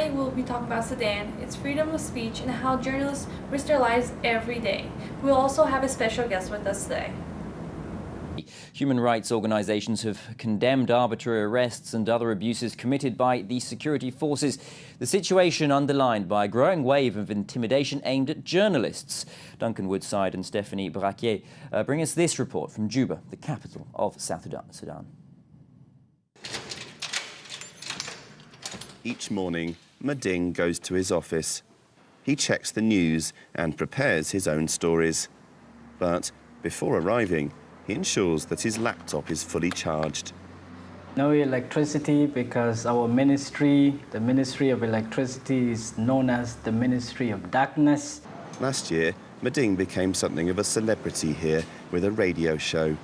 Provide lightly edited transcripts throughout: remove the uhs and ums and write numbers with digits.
today we'll be talking about Sudan, its freedom of speech, and how journalists risk their lives every day. We'll also have a special guest with us today. Human rights organizations have condemned arbitrary arrests and other abuses committed by the security forces. The situation underlined by a growing wave of intimidation aimed at journalists. Duncan Woodside and Stephanie Braquier bring us this report from Juba, the capital of South Sudan. Each morning, Mading goes to his office. He checks the news and prepares his own stories. But before arriving, he ensures that his laptop is fully charged. No electricity because our ministry, the Ministry of Electricity, is known as the Ministry of Darkness. Last year, Mading became something of a celebrity here with a radio show.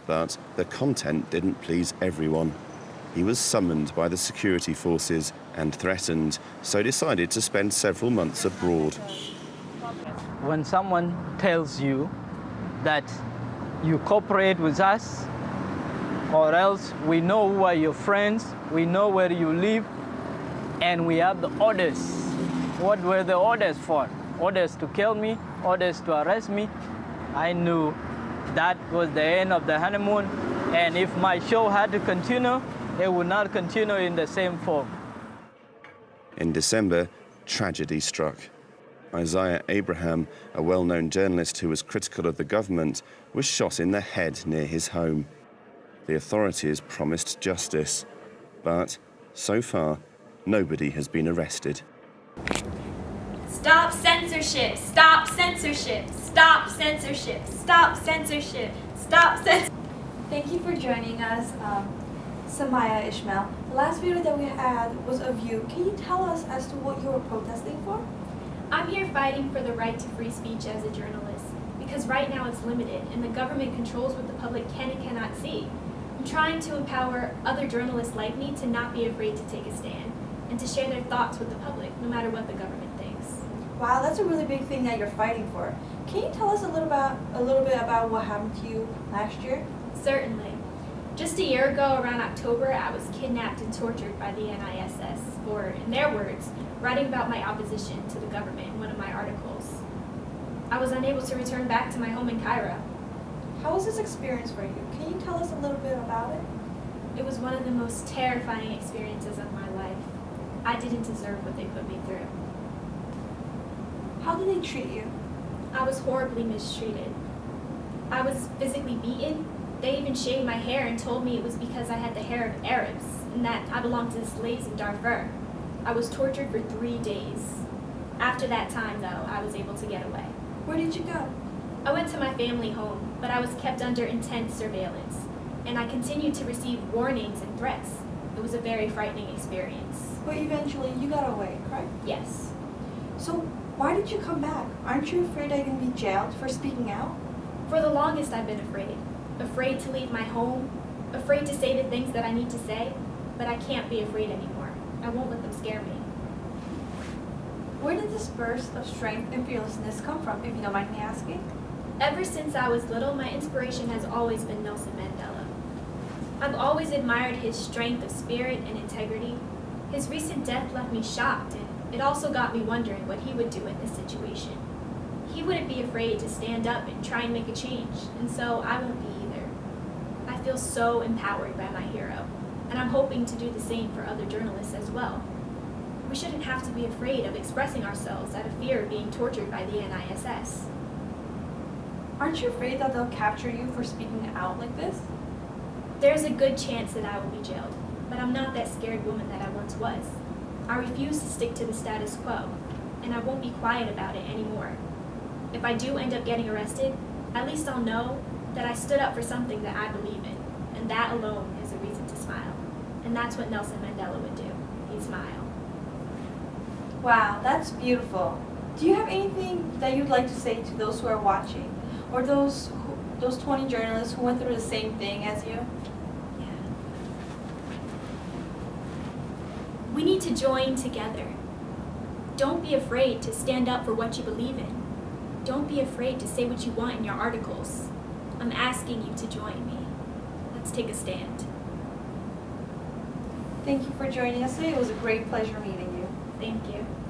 But the content didn't please everyone. He was summoned by the security forces and threatened, so decided to spend several months abroad. When someone tells you that you cooperate with us, or else we know who are your friends, we know where you live, and we have the orders. What were the orders for? Orders to kill me, orders to arrest me. I knew that was the end of the honeymoon, and if my show had to continue, it would not continue in the same form. In December, tragedy struck. Isaiah Abraham, a well-known journalist who was critical of the government, was shot in the head near his home. The authorities promised justice, but so far, nobody has been arrested. Stop censorship! Stop censorship! Stop censorship! Stop censorship! Stop censorship! Thank you for joining us, Samaya Ishmael. The last video that we had was of you. Can you tell us as to what you were protesting for? I'm here fighting for the right to free speech as a journalist, because right now it's limited and the government controls what the public can and cannot see. I'm trying to empower other journalists like me to not be afraid to take a stand and to share their thoughts with the public, no matter what the government thinks. Wow, that's a really big thing that you're fighting for. Can you tell us a little bit about what happened to you last year? Certainly. Just a year ago, around October, I was kidnapped and tortured by the NISS for, in their words, writing about my opposition to the government in one of my articles. I was unable to return back to my home in Cairo. How was this experience for you? Can you tell us a little bit about it? It was one of the most terrifying experiences of my life. I didn't deserve what they put me through. How did they treat you? I was horribly mistreated. I was physically beaten. They even shaved my hair and told me it was because I had the hair of Arabs and that I belonged to the slaves in Darfur. I was tortured for 3 days. After that time, though, I was able to get away. Where did you go? I went to my family home, but I was kept under intense surveillance, and I continued to receive warnings and threats. It was a very frightening experience. But eventually you got away, correct? Yes. So why did you come back? Aren't you afraid that you're going to be jailed for speaking out? For the longest, I've been afraid. Afraid to leave my home, afraid to say the things that I need to say, but I can't be afraid anymore. I won't let them scare me. Where did this burst of strength and fearlessness come from, if you don't mind me asking? Ever since I was little, my inspiration has always been Nelson Mandela. I've always admired his strength of spirit and integrity. His recent death left me shocked, and it also got me wondering what he would do in this situation. He wouldn't be afraid to stand up and try and make a change, and so I won't be either. I feel so empowered by my hero, and I'm hoping to do the same for other journalists as well. We shouldn't have to be afraid of expressing ourselves out of fear of being tortured by the NISS. Aren't you afraid that they'll capture you for speaking out like this? There's a good chance that I will be jailed, but I'm not that scared woman that I once was. I refuse to stick to the status quo, and I won't be quiet about it anymore. If I do end up getting arrested, at least I'll know that I stood up for something that I believe in, and that alone is a reason to smile. And that's what Nelson Mandela would do. He'd smile. Wow, that's beautiful. Do you have anything that you'd like to say to those who are watching, or those 20 journalists who went through the same thing as you? Yeah. We need to join together. Don't be afraid to stand up for what you believe in. Don't be afraid to say what you want in your articles. I'm asking you to join me. Let's take a stand. Thank you for joining us today. It was a great pleasure meeting you. Thank you.